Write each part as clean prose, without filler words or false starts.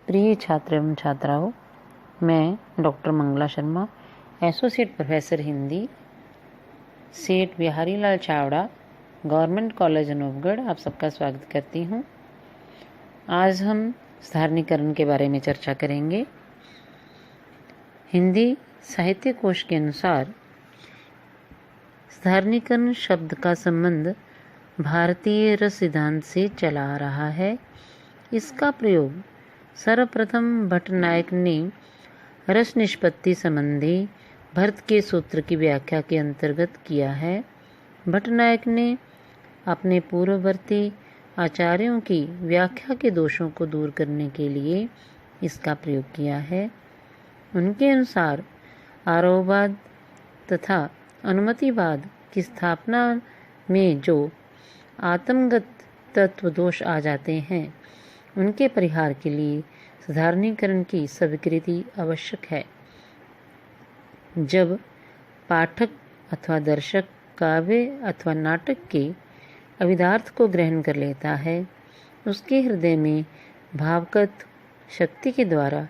प्रिय छात्र एवं छात्राओं, मैं doctor Mangla Sharma, associate professor Hindi, Seth Bihari Lal Chawda, government college Anupgarh, आप सबका स्वागत करती हूँ। आज हम साधारणीकरण के बारे में चर्चा करेंगे। हिंदी साहित्य कोश के अनुसार साधारणीकरण शब्द का संबंध भारतीय रस सिद्धांत से चला आ रहा है। इसका प्रयोग सर्वप्रथम भट्टनायक ने रस निष्पत्ति संबंधी भर्त के सूत्र की व्याख्या के अंतर्गत किया है। भट्टनायक ने अपने पूर्ववर्ती आचार्यों की व्याख्या के दोषों को दूर करने के लिए इसका प्रयोग किया है। उनके अनुसार आरोहवाद तथा अनुमतिवाद की स्थापना में जो आत्मगत तत्व दोष आ जाते हैं, उनके परिहार के लिए साधारणीकरण की स्वीकृति आवश्यक है। जब पाठक अथवा दर्शक काव्य अथवा नाटक के अभिधार्थ को ग्रहण कर लेता है, उसके हृदय में भावगत शक्ति के द्वारा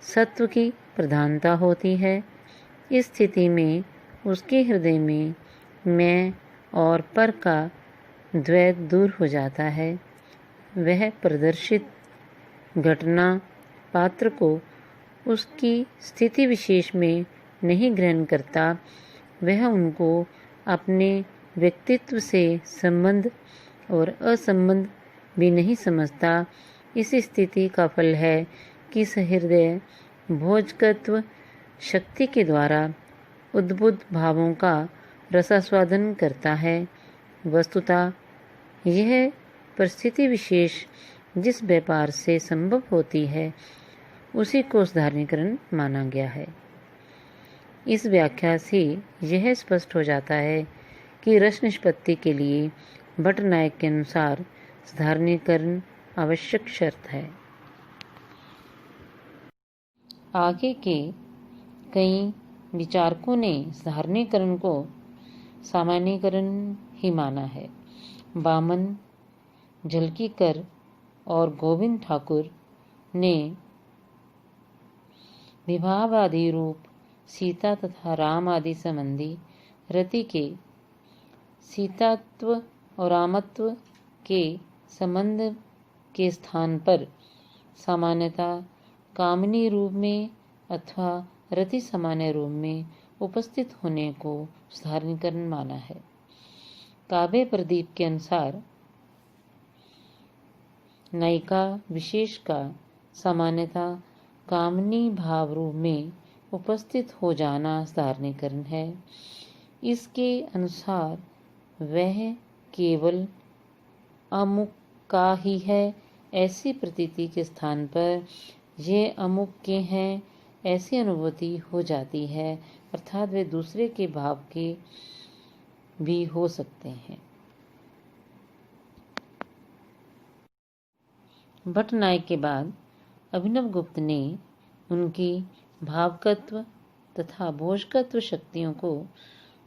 सत्व की प्रधानता होती है। इस स्थिति में उसके हृदय में मैं और पर का द्वैत दूर हो जाता है। वह प्रदर्शित घटना पात्र को उसकी स्थिति विशेष में नहीं ग्रहण करता, वह उनको अपने व्यक्तित्व से संबंध और असंबंध भी नहीं समझता। इस स्थिति का फल है कि सहृदय भोजकत्व शक्ति के द्वारा उद्बुद्ध भावों का रसास्वादन करता है। वस्तुतः यह परिस्थिति विशेष जिस व्यापार से संभव होती है, उसी को साधारणीकरण माना गया है। इस व्याख्या से यह स्पष्ट हो जाता है कि रस निष्पत्ति के लिए भट्टनायक के अनुसार साधारणीकरण आवश्यक शर्त है। आगे के कई विचारकों ने साधारणीकरण को सामान्यीकरण ही माना है। वामन, झलकीकर और गोविंद ठाकुर ने विभावादि रूप सीता तथा राम आदि संबंधी रति के सीतात्व और रामत्व के संबंध के स्थान पर सामान्यता कामनी रूप में अथवा रति सामान्य रूप में उपस्थित होने को साधारणीकरण माना है। काव्य प्रदीप के अनुसार नायिका विशेष का सामान्यता कामनी भाव रूप में उपस्थित हो जाना साधारणीकरण है। इसके अनुसार वह केवल अमुक का ही है ऐसी प्रतीति के स्थान पर यह अमुक के हैं ऐसी अनुभूति हो जाती है, अर्थात वे दूसरे के भाव के भी हो सकते हैं। भट्टनायक के बाद अभिनवगुप्त ने उनकी भावकत्व तथा भोजकत्व शक्तियों को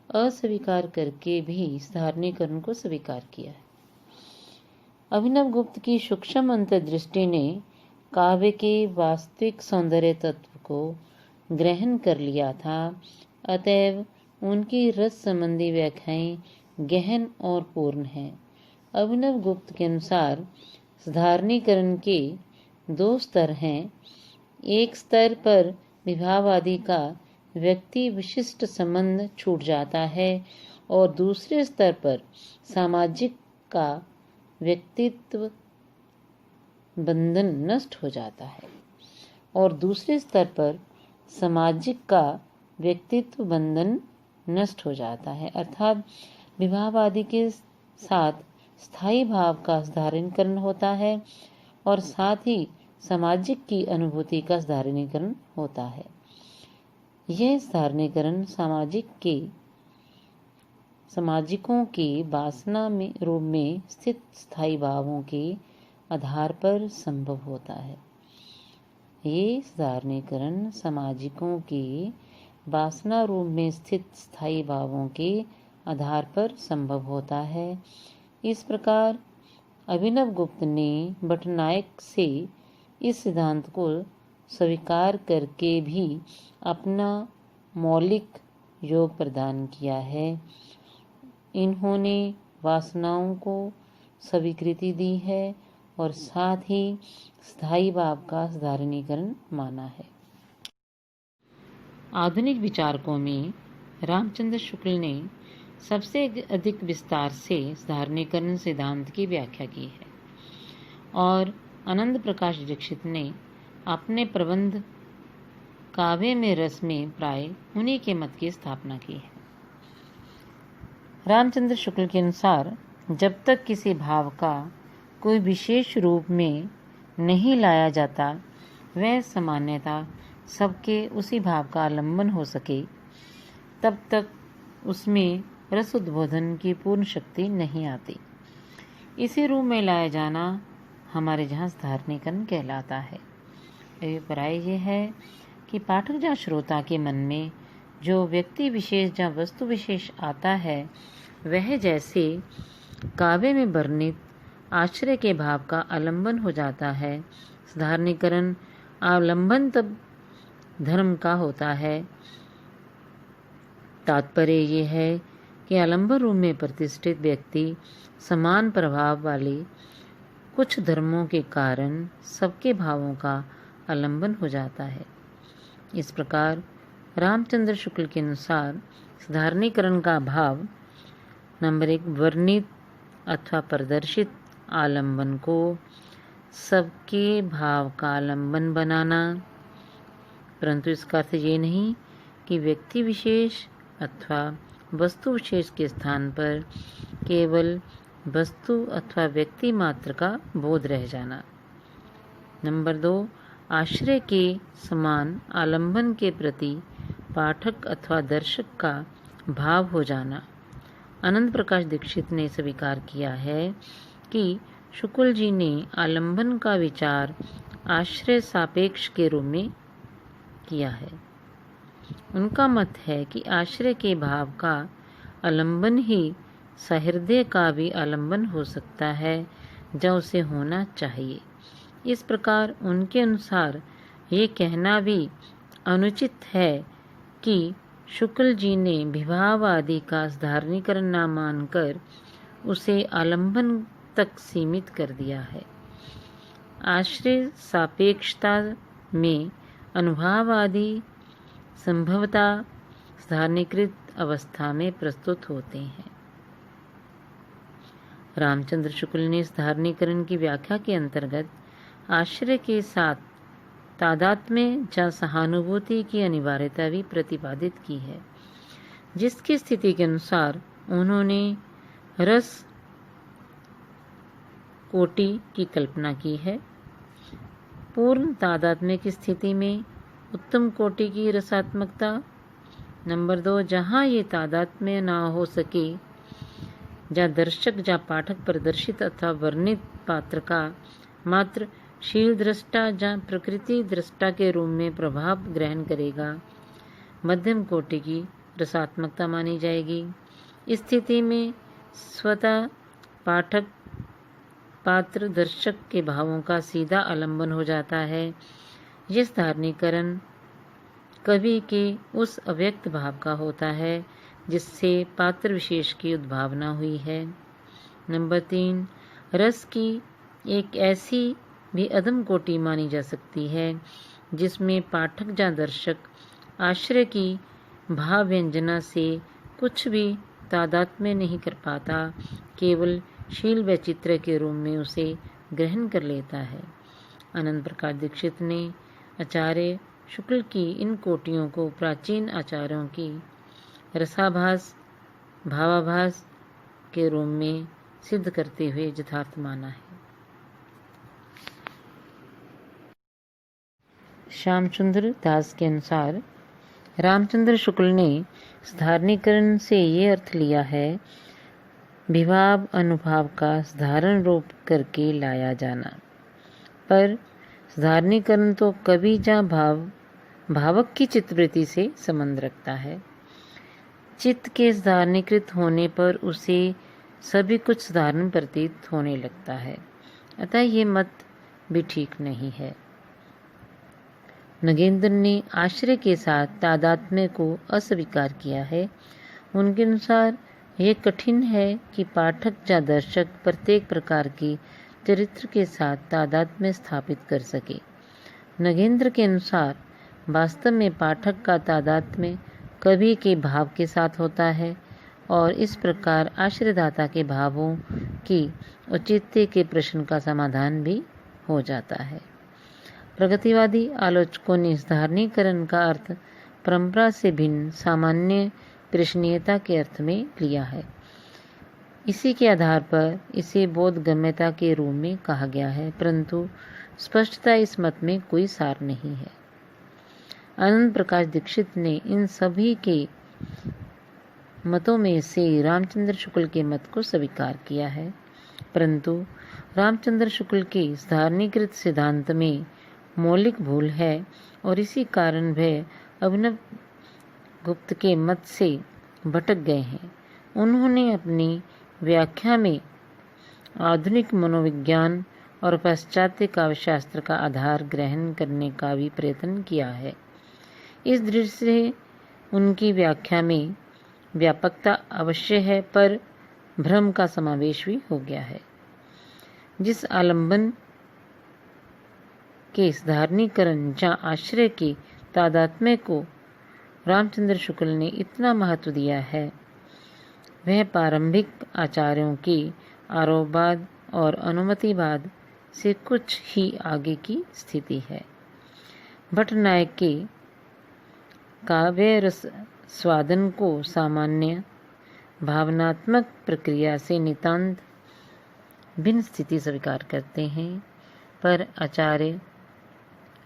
अस्वीकार करके भी साधारणीकरण को स्वीकार किया है। अभिनवगुप्त की सूक्ष्म अंतर्दृष्टि ने काव्य के वास्तविक सौंदर्य तत्व को ग्रहण कर लिया था, अतएव उनकी रस संबंधी व्याख्याएं गहन और पूर्ण हैं। अभिनवगुप्त के अनुसार साधारणीकरण के दो स्तर हैं। एक स्तर पर विभावादि का व्यक्ति विशिष्ट संबंध छूट जाता है और दूसरे स्तर पर सामाजिक का व्यक्तित्व बंधन नष्ट हो जाता है और दूसरे स्तर पर सामाजिक का व्यक्तित्व बंधन नष्ट हो जाता है, अर्थात विभावादि के साथ स्थायी भाव का साधारणीकरण होता है और साथ ही सामाजिक की अनुभूति का साधारणीकरण होता है। यह साधारणीकरण सामाजिकों के वासना में रूप में स्थित स्थायी भावों के आधार पर संभव होता है। ये साधारणीकरण सामाजिकों के वासना रूप में स्थित स्थायी भावों के आधार पर संभव होता है। इस प्रकार अभिनवगुप्त ने भट्टनायक से इस सिद्धांत को स्वीकार करके भी अपना मौलिक योग प्रदान किया है। इन्होंने वासनाओं को स्वीकृति दी है और साथ ही स्थायी भाव का साधारणीकरण माना है। आधुनिक विचारकों में रामचंद्र शुक्ल ने सबसे अधिक विस्तार से साधारणीकरण सिद्धांत की व्याख्या की है और आनंद प्रकाश दीक्षित ने अपने प्रबंध काव्य में रस में प्राय उन्हीं के मत की स्थापना की है। रामचंद्र शुक्ल के अनुसार जब तक किसी भाव का कोई विशेष रूप में नहीं लाया जाता, वह सामान्यतः सबके उसी भाव का आलंबन हो सके, तब तक उसमें रस उद्बोधन की पूर्ण शक्ति नहीं आती। इसी रूप में लाया जाना हमारे जहाँ साधारणीकरण कहलाता है। अभिप्राय यह है कि पाठक या श्रोता के मन में जो व्यक्ति विशेष या वस्तु विशेष आता है, वह जैसे काव्य में वर्णित आश्रय के भाव का आलंबन हो जाता है। साधारणीकरण आलंबन तब धर्म का होता है। तात्पर्य ये है कि आलंबन रूप में प्रतिष्ठित व्यक्ति समान प्रभाव वाले कुछ धर्मों के कारण सबके भावों का आलंबन हो जाता है। इस प्रकार रामचंद्र शुक्ल के अनुसार साधारणीकरण का भाव नंबर 1 वर्णित अथवा प्रदर्शित आलंबन को सबके भाव का आलंबन बनाना, परंतु इसका अर्थ ये नहीं कि व्यक्ति विशेष अथवा वस्तु विशेष के स्थान पर केवल वस्तु अथवा व्यक्ति मात्र का बोध रह जाना। नंबर 2 आश्रय के समान आलंबन के प्रति पाठक अथवा दर्शक का भाव हो जाना। आनंद प्रकाश दीक्षित ने स्वीकार किया है कि शुक्ल जी ने आलंबन का विचार आश्रय सापेक्ष के रूप में किया है। उनका मत है कि आश्रय के भाव का आलंबन ही सहृदय का भी आलंबन हो सकता है, जो उसे होना चाहिए। इस प्रकार उनके अनुसार ये कहना भी अनुचित है कि शुक्ल जी ने विभाव आदि का साधारणीकरण न मानकर उसे आलंबन तक सीमित कर दिया है। आश्रय सापेक्षता में अनुभाव आदि संभवतः साधारणीकृत अवस्था में प्रस्तुत होते हैं। रामचंद्र शुक्ल ने साधारणीकरण की व्याख्या के अंतर्गत आश्रय के साथ तादात्म्य या सहानुभूति की अनिवार्यता भी प्रतिपादित की है, जिसकी स्थिति के अनुसार उन्होंने रस कोटि की कल्पना की है। पूर्ण तादात्म्य की स्थिति में उत्तम कोटि की रसात्मकता। नंबर 2 जहाँ ये तादात्म्य ना हो सके, या दर्शक या पाठक प्रदर्शित अथवा वर्णित पात्र का मात्र शील दृष्टा या प्रकृति दृष्टा के रूप में प्रभाव ग्रहण करेगा, मध्यम कोटि की रसात्मकता मानी जाएगी। इस स्थिति में स्वतः पाठक पात्र दर्शक के भावों का सीधा आलंबन हो जाता है। यह साधारणीकरण कवि के उस अव्यक्त भाव का होता है जिससे पात्र विशेष की उद्भावना हुई है। नंबर 3 रस की एक ऐसी भी अधम कोटि मानी जा सकती है जिसमें पाठक या दर्शक आश्रय की भाव व्यंजना से कुछ भी तादात्म्य नहीं कर पाता, केवल शील वैचित्र के रूप में उसे ग्रहण कर लेता है। आनंद प्रकाश दीक्षित ने आचार्य शुक्ल की इन कोटियों को प्राचीन आचार्यों की रसाभास भावाभास के रूप में सिद्ध करते हुए यथार्थ माना है। श्यामचंद्र दास के अनुसार रामचंद्र शुक्ल ने साधारणीकरण से ये अर्थ लिया है विभाव अनुभाव का साधारण रूप करके लाया जाना। पर साधारणीकरण तो कवि या भावक की चित्तवृत्ति से संबंध रखता है। चित्त के साधारणीकृत होने पर उसे सभी कुछ साधारण प्रतीत होने लगता है, अतः ये मत भी ठीक नहीं है। नगेंद्र ने आश्रय के साथ तादात्म्य को अस्वीकार किया है। उनके अनुसार यह कठिन है कि पाठक या दर्शक प्रत्येक प्रकार के चरित्र के साथ तादात्म्य स्थापित कर सके। नगेंद्र के अनुसार वास्तव में पाठक का तादात्म्य कवि के भाव के साथ होता है और इस प्रकार आश्रयदाता के भावों की औचित्य के प्रश्न का समाधान भी हो जाता है। प्रगतिवादी आलोचकों ने इस धारणीकरण का अर्थ परंपरा से भिन्न सामान्य प्रश्नीयता के अर्थ में लिया है। इसी के आधार पर इसे बोधगम्यता के रूप में कहा गया है, परंतु स्पष्टता इस मत में कोई सार नहीं है। आनंद प्रकाश दीक्षित ने इन सभी के मतों में से रामचंद्र शुक्ल के मत को स्वीकार किया है, परंतु रामचंद्र शुक्ल के इस धारणीकृत सिद्धांत में मौलिक भूल है और इसी कारण वह अभिनव गुप्त के मत से भटक गए हैं। उन्होंने अपनी व्याख्या में आधुनिक मनोविज्ञान और पाश्चात्य काव्यशास्त्र का आधार ग्रहण करने का भी प्रयत्न किया है। इस दृष्टि से उनकी व्याख्या में व्यापकता अवश्य है, पर भ्रम का समावेश भी हो गया है। जिस आलंबन के धारणीकरण या आश्रय के तादात्म्य को रामचंद्र शुक्ल ने इतना महत्व दिया है, वह प्रारंभिक आचार्यों के आरोपवाद और अनुमतिवाद से कुछ ही आगे की स्थिति है। भट्टनायक के काव्य रस स्वादन को सामान्य भावनात्मक प्रक्रिया से नितांत भिन्न स्थिति स्वीकार करते हैं, पर आचार्य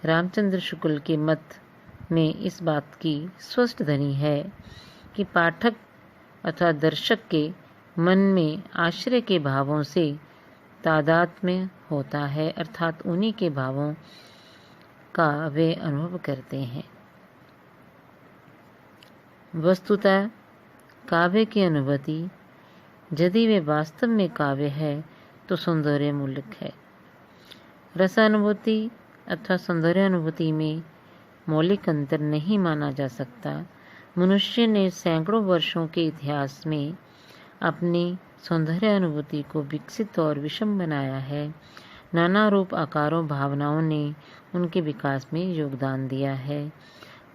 रामचंद्र शुक्ल के मत में इस बात की स्पष्ट ध्वनि है कि पाठक अथवा दर्शक के मन में आश्रय के भावों से तादात्म्य होता है, अर्थात उन्हीं के भावों का वे अनुभव करते हैं। वस्तुतः काव्य की अनुभूति यदि वे वास्तव में काव्य है तो सौंदर्य मूलक है। रसानुभूति अथवा सौंदर्य अनुभूति में मौलिक अंतर नहीं माना जा सकता। मनुष्य ने सैकड़ों वर्षों के इतिहास में अपनी सौंदर्य अनुभूति को विकसित और विषम बनाया है। नाना रूप आकारों भावनाओं ने उनके विकास में योगदान दिया है।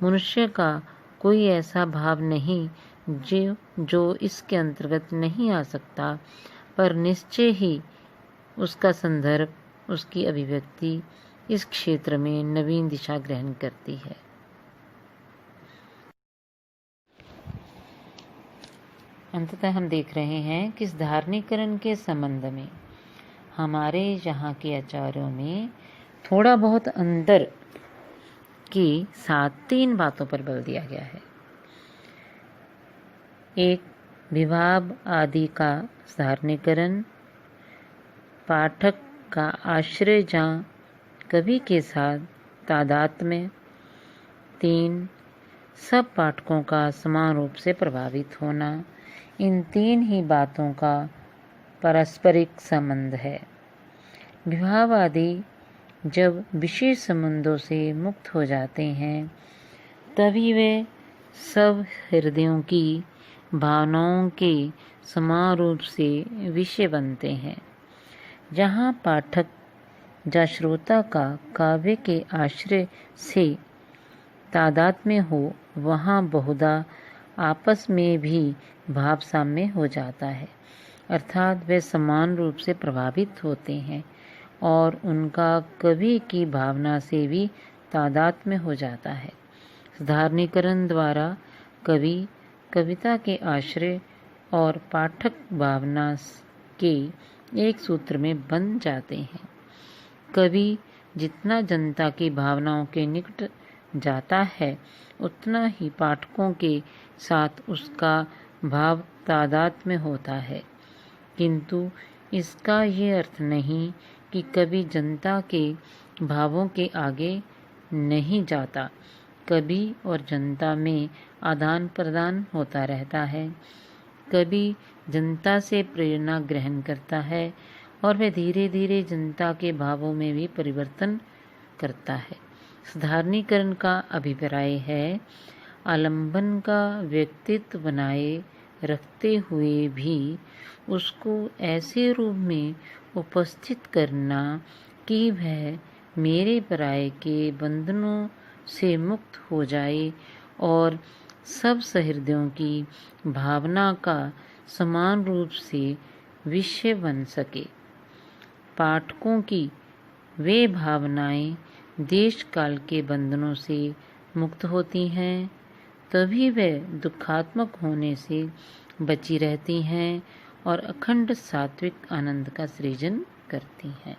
मनुष्य का कोई ऐसा भाव नहीं जो इसके अंतर्गत नहीं आ सकता, पर निश्चय ही उसका संदर्भ, उसकी अभिव्यक्ति इस क्षेत्र में नवीन दिशा ग्रहण करती है। अंततः हम देख रहे हैं कि इस धारणीकरण के संबंध में हमारे यहाँ के आचार्यों में थोड़ा बहुत अंतर के साथ 3 बातों पर बल दिया गया है। एक, विभाव आदि का धारणीकरण, पाठक का आश्रय या कवि के साथ तादात्म्य। 3, सब पाठकों का समान रूप से प्रभावित होना। इन 3 ही बातों का पारस्परिक संबंध है। विभाव आदि जब विशेष संबंधों से मुक्त हो जाते हैं तभी वे सब हृदयों की भावनाओं के समान रूप से विषय बनते हैं। जहाँ पाठक या श्रोता का काव्य के आश्रय से तादात्म्य हो, वहाँ बहुधा आपस में भी भाव साम्य हो जाता है, अर्थात वे समान रूप से प्रभावित होते हैं और उनका कवि की भावना से भी तादात्म्य हो जाता है। धारणीकरण द्वारा कवि कविता के आश्रय और पाठक भावना के एक सूत्र में बंध जाते हैं। कवि जितना जनता की भावनाओं के निकट जाता है, उतना ही पाठकों के साथ उसका भाव तादात्म्य होता है, किंतु इसका ये अर्थ नहीं कि कवि जनता के भावों के आगे नहीं जाता। कवि और जनता में आदान प्रदान होता रहता है। कवि जनता से प्रेरणा ग्रहण करता है और वह धीरे धीरे जनता के भावों में भी परिवर्तन करता है। साधारणीकरण का अभिप्राय है आलंबन का व्यक्तित्व बनाए रखते हुए भी उसको ऐसे रूप में उपस्थित करना कि वह मेरे पराये के बंधनों से मुक्त हो जाए और सब सहृदयों की भावना का समान रूप से विषय बन सके। पाठकों की वे भावनाएं देश काल के बंधनों से मुक्त होती हैं, तभी वे दुखात्मक होने से बची रहती हैं और अखंड सात्विक आनंद का सृजन करती हैं।